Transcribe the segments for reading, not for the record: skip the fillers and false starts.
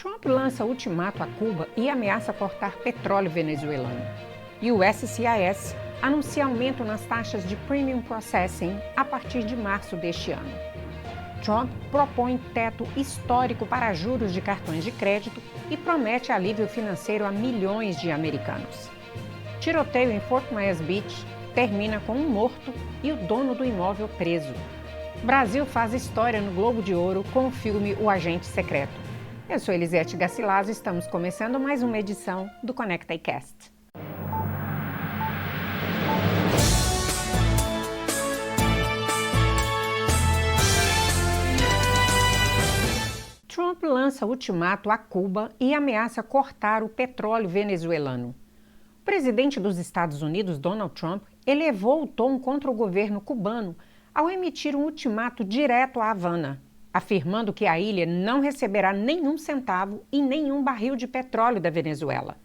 Trump lança ultimato a Cuba e ameaça cortar petróleo venezuelano. E o USCIS anuncia aumento nas taxas de Premium Processing a partir de março deste ano. Trump propõe teto histórico para juros de cartões de crédito e promete alívio financeiro a milhões de americanos. Tiroteio em Fort Myers Beach termina com um morto e o dono do imóvel preso. Brasil faz história no Globo de Ouro com o filme O Agente Secreto. Eu sou Elisete Garcilaso e estamos começando mais uma edição do Conecta iCast. Trump lança ultimato a Cuba e ameaça cortar o petróleo venezuelano. O presidente dos Estados Unidos, Donald Trump, elevou o tom contra o governo cubano ao emitir um ultimato direto a Havana, afirmando que a ilha não receberá nenhum centavo e nenhum barril de petróleo da Venezuela.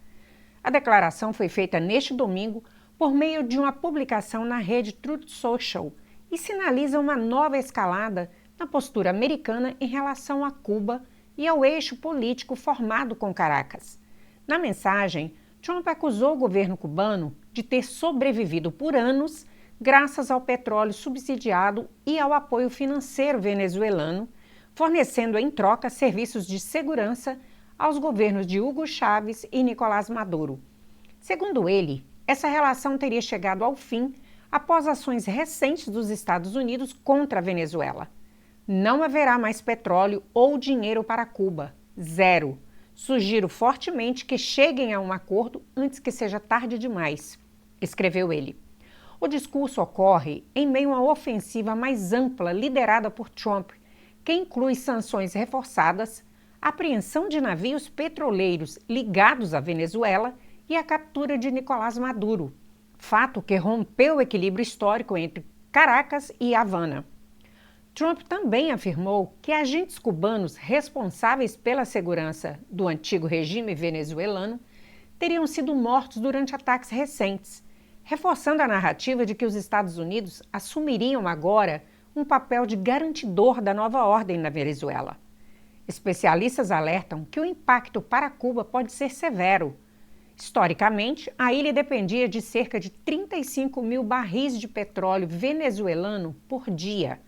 A declaração foi feita neste domingo por meio de uma publicação na rede Truth Social e sinaliza uma nova escalada na postura americana em relação a Cuba e ao eixo político formado com Caracas. Na mensagem, Trump acusou o governo cubano de ter sobrevivido por anos graças ao petróleo subsidiado e ao apoio financeiro venezuelano, fornecendo em troca serviços de segurança aos governos de Hugo Chávez e Nicolás Maduro. Segundo ele, essa relação teria chegado ao fim após ações recentes dos Estados Unidos contra a Venezuela. Não haverá mais petróleo ou dinheiro para Cuba. Zero. Sugiro fortemente que cheguem a um acordo antes que seja tarde demais, escreveu ele. O discurso ocorre em meio a uma ofensiva mais ampla liderada por Trump, que inclui sanções reforçadas, apreensão de navios petroleiros ligados à Venezuela e a captura de Nicolás Maduro, fato que rompeu o equilíbrio histórico entre Caracas e Havana. Trump também afirmou que agentes cubanos responsáveis pela segurança do antigo regime venezuelano teriam sido mortos durante ataques recentes, reforçando a narrativa de que os Estados Unidos assumiriam agora um papel de garantidor da nova ordem na Venezuela. Especialistas alertam que o impacto para Cuba pode ser severo. Historicamente, a ilha dependia de cerca de 35 mil barris de petróleo venezuelano por dia,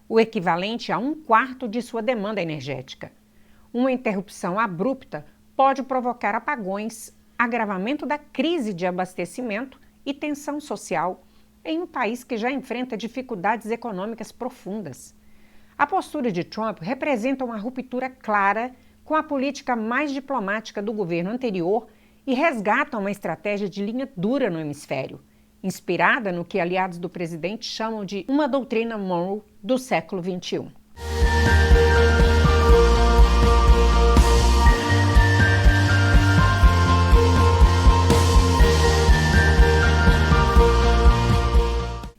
o equivalente a 1/4 de sua demanda energética. Uma interrupção abrupta pode provocar apagões, agravamento da crise de abastecimento e tensão social em um país que já enfrenta dificuldades econômicas profundas. A postura de Trump representa uma ruptura clara com a política mais diplomática do governo anterior e resgata uma estratégia de linha dura no hemisfério, inspirada no que aliados do presidente chamam de uma doutrina Monroe do século XXI.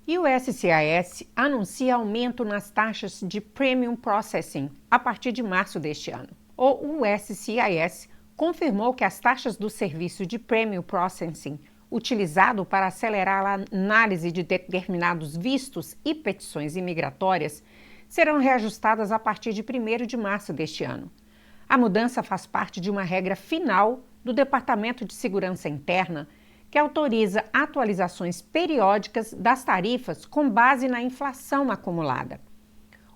E o USCIS anuncia aumento nas taxas de Premium Processing a partir de março deste ano. O USCIS confirmou que as taxas do serviço de Premium Processing utilizado para acelerar a análise de determinados vistos e petições imigratórias, serão reajustadas a partir de 1º de março deste ano. A mudança faz parte de uma regra final do Departamento de Segurança Interna, que autoriza atualizações periódicas das tarifas com base na inflação acumulada.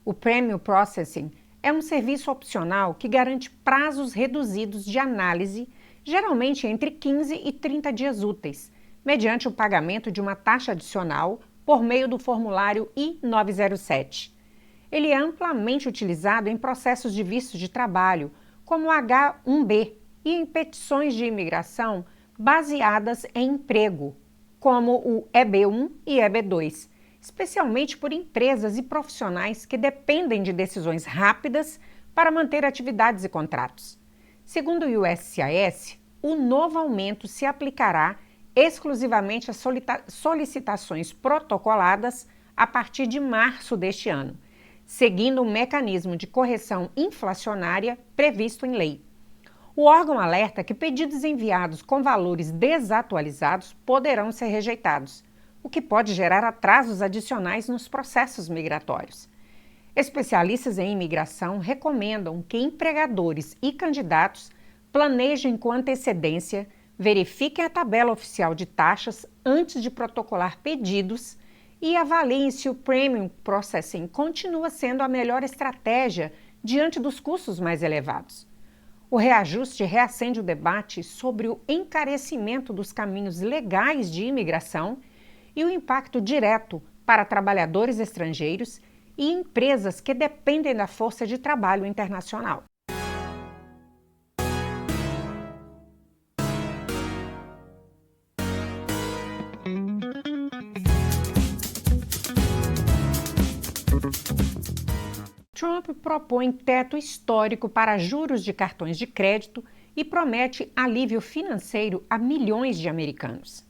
O Premium Processing é um serviço opcional que garante prazos reduzidos de análise, geralmente entre 15 e 30 dias úteis, mediante o pagamento de uma taxa adicional por meio do formulário I-907. Ele é amplamente utilizado em processos de visto de trabalho, como o H-1B, e em petições de imigração baseadas em emprego, como o EB-1 e EB-2, especialmente por empresas e profissionais que dependem de decisões rápidas para manter atividades e contratos. Segundo o USCIS, o novo aumento se aplicará exclusivamente às solicitações protocoladas a partir de março deste ano, seguindo um mecanismo de correção inflacionária previsto em lei. O órgão alerta que pedidos enviados com valores desatualizados poderão ser rejeitados, o que pode gerar atrasos adicionais nos processos migratórios. Especialistas em imigração recomendam que empregadores e candidatos planejem com antecedência, verifiquem a tabela oficial de taxas antes de protocolar pedidos e avaliem se o Premium Processing continua sendo a melhor estratégia diante dos custos mais elevados. O reajuste reacende o debate sobre o encarecimento dos caminhos legais de imigração e o impacto direto para trabalhadores estrangeiros e empresas que dependem da força de trabalho internacional. Trump propõe teto histórico para juros de cartões de crédito e promete alívio financeiro a milhões de americanos.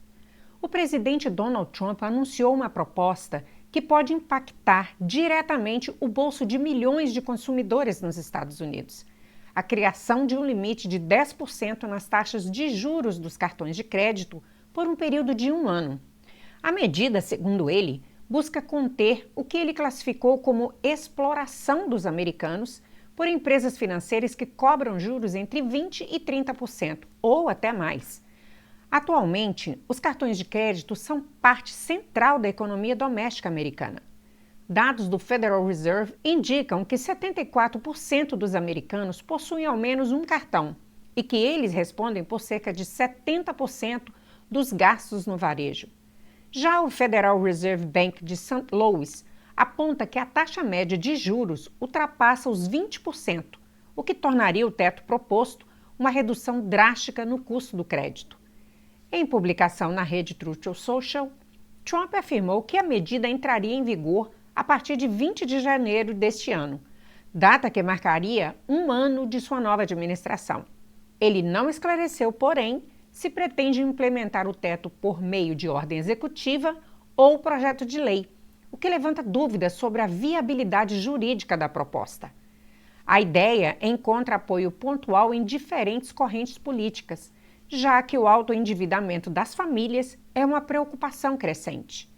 O presidente Donald Trump anunciou uma proposta que pode impactar diretamente o bolso de milhões de consumidores nos Estados Unidos. A criação de um limite de 10% nas taxas de juros dos cartões de crédito por um período de 1 ano. A medida, segundo ele, busca conter o que ele classificou como exploração dos americanos por empresas financeiras que cobram juros entre 20% e 30%, ou até mais. Atualmente, os cartões de crédito são parte central da economia doméstica americana. Dados do Federal Reserve indicam que 74% dos americanos possuem ao menos um cartão e que eles respondem por cerca de 70% dos gastos no varejo. Já o Federal Reserve Bank de St. Louis aponta que a taxa média de juros ultrapassa os 20%, o que tornaria o teto proposto uma redução drástica no custo do crédito. Em publicação na rede Truth Social, Trump afirmou que a medida entraria em vigor a partir de 20 de janeiro deste ano, data que marcaria 1 ano de sua nova administração. Ele não esclareceu, porém, se pretende implementar o teto por meio de ordem executiva ou projeto de lei, o que levanta dúvidas sobre a viabilidade jurídica da proposta. A ideia encontra apoio pontual em diferentes correntes políticas, já que o alto endividamento das famílias é uma preocupação crescente.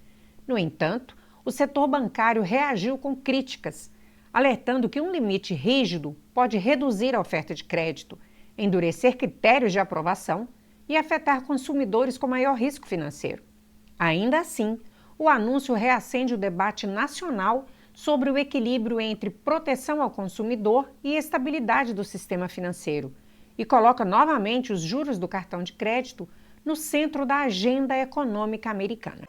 No entanto, o setor bancário reagiu com críticas, alertando que um limite rígido pode reduzir a oferta de crédito, endurecer critérios de aprovação e afetar consumidores com maior risco financeiro. Ainda assim, o anúncio reacende o debate nacional sobre o equilíbrio entre proteção ao consumidor e estabilidade do sistema financeiro e coloca novamente os juros do cartão de crédito no centro da agenda econômica americana.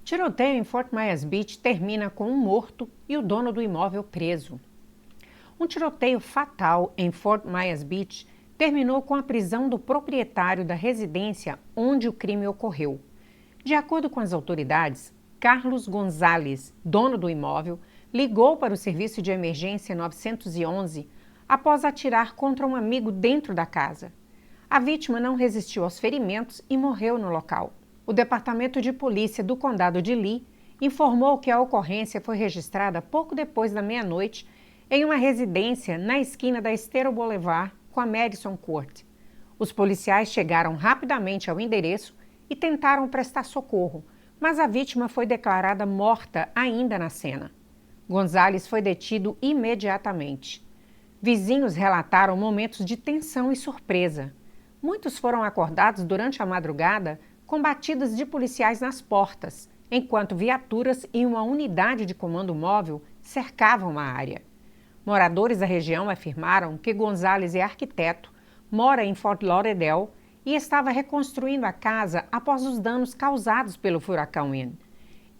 Tiroteio em Fort Myers Beach termina com um morto e o dono do imóvel preso. Um tiroteio fatal em Fort Myers Beach terminou com a prisão do proprietário da residência onde o crime ocorreu. De acordo com as autoridades, Carlos Gonzalez, dono do imóvel, ligou para o serviço de emergência 911 após atirar contra um amigo dentro da casa. A vítima não resistiu aos ferimentos e morreu no local. O Departamento de Polícia do Condado de Lee informou que a ocorrência foi registrada pouco depois da meia-noite em uma residência na esquina da Estero Boulevard com a Madison Court. Os policiais chegaram rapidamente ao endereço e tentaram prestar socorro, mas a vítima foi declarada morta ainda na cena. Gonzalez foi detido imediatamente. Vizinhos relataram momentos de tensão e surpresa. Muitos foram acordados durante a madrugada com batidas de policiais nas portas, enquanto viaturas e uma unidade de comando móvel cercavam a área. Moradores da região afirmaram que Gonzalez é arquiteto, mora em Fort Lauderdale e estava reconstruindo a casa após os danos causados pelo furacão Ian.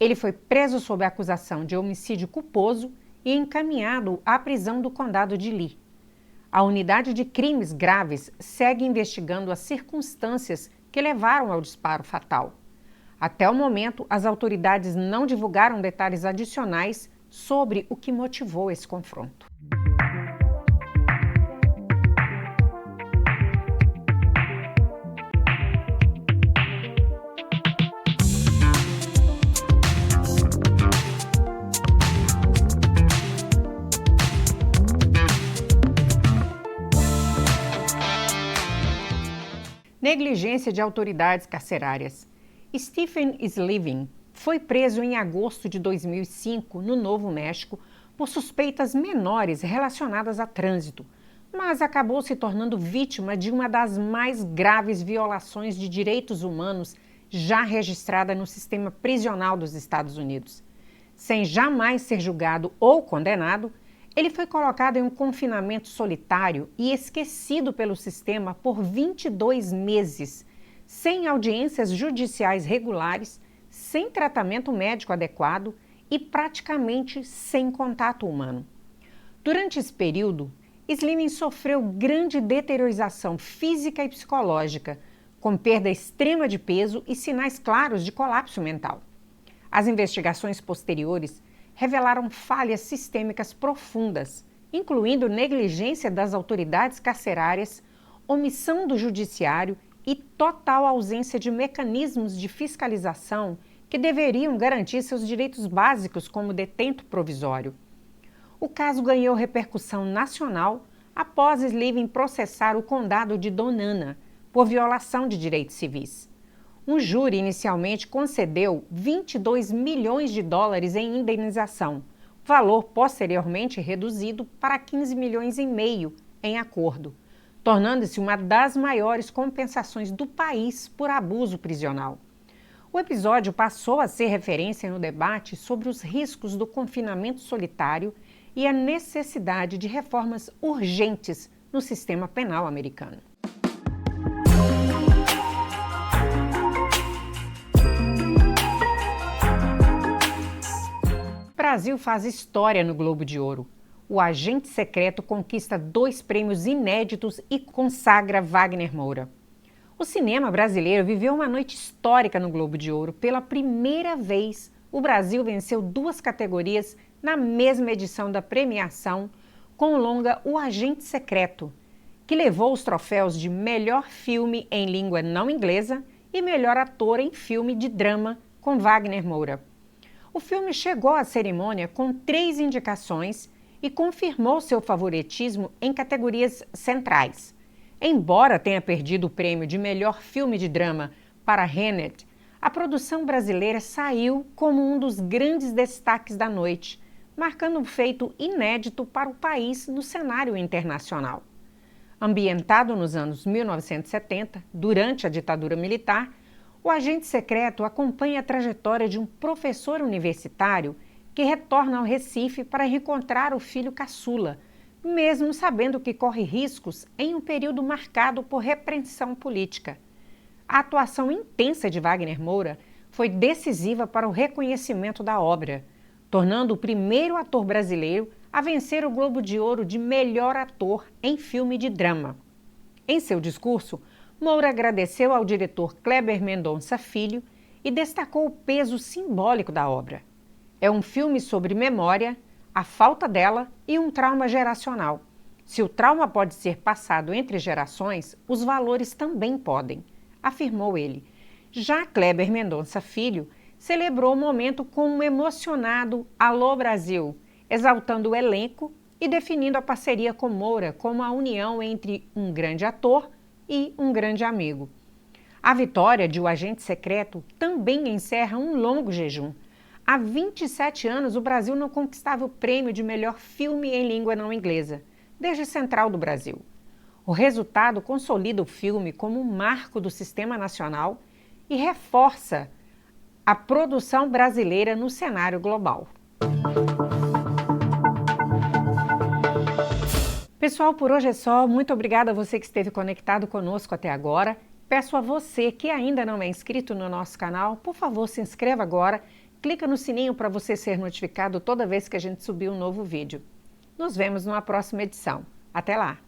Ele foi preso sob a acusação de homicídio culposo e encaminhado à prisão do condado de Lee. A unidade de crimes graves segue investigando as circunstâncias que levaram ao disparo fatal. Até o momento, as autoridades não divulgaram detalhes adicionais sobre o que motivou esse confronto. Negligência de autoridades carcerárias. Stephen Sliving foi preso em agosto de 2005 no Novo México por suspeitas menores relacionadas a trânsito, mas acabou se tornando vítima de uma das mais graves violações de direitos humanos já registrada no sistema prisional dos Estados Unidos. Sem jamais ser julgado ou condenado, ele foi colocado em um confinamento solitário e esquecido pelo sistema por 22 meses, sem audiências judiciais regulares, sem tratamento médico adequado e praticamente sem contato humano. Durante esse período, Sliving sofreu grande deteriorização física e psicológica, com perda extrema de peso e sinais claros de colapso mental. As investigações posteriores revelaram falhas sistêmicas profundas, incluindo negligência das autoridades carcerárias, omissão do judiciário e total ausência de mecanismos de fiscalização que deveriam garantir seus direitos básicos como detento provisório. O caso ganhou repercussão nacional após Sliving processar o condado de Donana por violação de direitos civis. Um júri inicialmente concedeu 22 milhões de dólares em indenização, valor posteriormente reduzido para 15 milhões e meio em acordo, tornando-se uma das maiores compensações do país por abuso prisional. O episódio passou a ser referência no debate sobre os riscos do confinamento solitário e a necessidade de reformas urgentes no sistema penal americano. O Brasil faz história no Globo de Ouro. O Agente Secreto conquista 2 prêmios inéditos e consagra Wagner Moura. O cinema brasileiro viveu uma noite histórica no Globo de Ouro. Pela primeira vez, o Brasil venceu 2 categorias na mesma edição da premiação, com o longa O Agente Secreto, que levou os troféus de melhor filme em língua não inglesa e melhor ator em filme de drama com Wagner Moura. O filme chegou à cerimônia com 3 indicações e confirmou seu favoritismo em categorias centrais. Embora tenha perdido o prêmio de melhor filme de drama para Tenet, a produção brasileira saiu como um dos grandes destaques da noite, marcando um feito inédito para o país no cenário internacional. Ambientado nos anos 1970, durante a ditadura militar, o Agente Secreto acompanha a trajetória de um professor universitário que retorna ao Recife para reencontrar o filho caçula, mesmo sabendo que corre riscos em um período marcado por repreensão política. A atuação intensa de Wagner Moura foi decisiva para o reconhecimento da obra, tornando o primeiro ator brasileiro a vencer o Globo de Ouro de melhor ator em filme de drama. Em seu discurso, Moura agradeceu ao diretor Kleber Mendonça Filho e destacou o peso simbólico da obra. É um filme sobre memória, a falta dela e um trauma geracional. Se o trauma pode ser passado entre gerações, os valores também podem, afirmou ele. Já Kleber Mendonça Filho celebrou o momento com um emocionado Alô Brasil, exaltando o elenco e definindo a parceria com Moura como a união entre um grande ator e um grande amigo. A vitória de O Agente Secreto também encerra um longo jejum. Há 27 anos, o Brasil não conquistava o prêmio de melhor filme em língua não inglesa, desde Central do Brasil. O resultado consolida o filme como um marco do sistema nacional e reforça a produção brasileira no cenário global. Pessoal, por hoje é só. Muito obrigada a você que esteve conectado conosco até agora. Peço a você que ainda não é inscrito no nosso canal, por favor, se inscreva agora, clica no sininho para você ser notificado toda vez que a gente subir um novo vídeo. Nos vemos numa próxima edição. Até lá!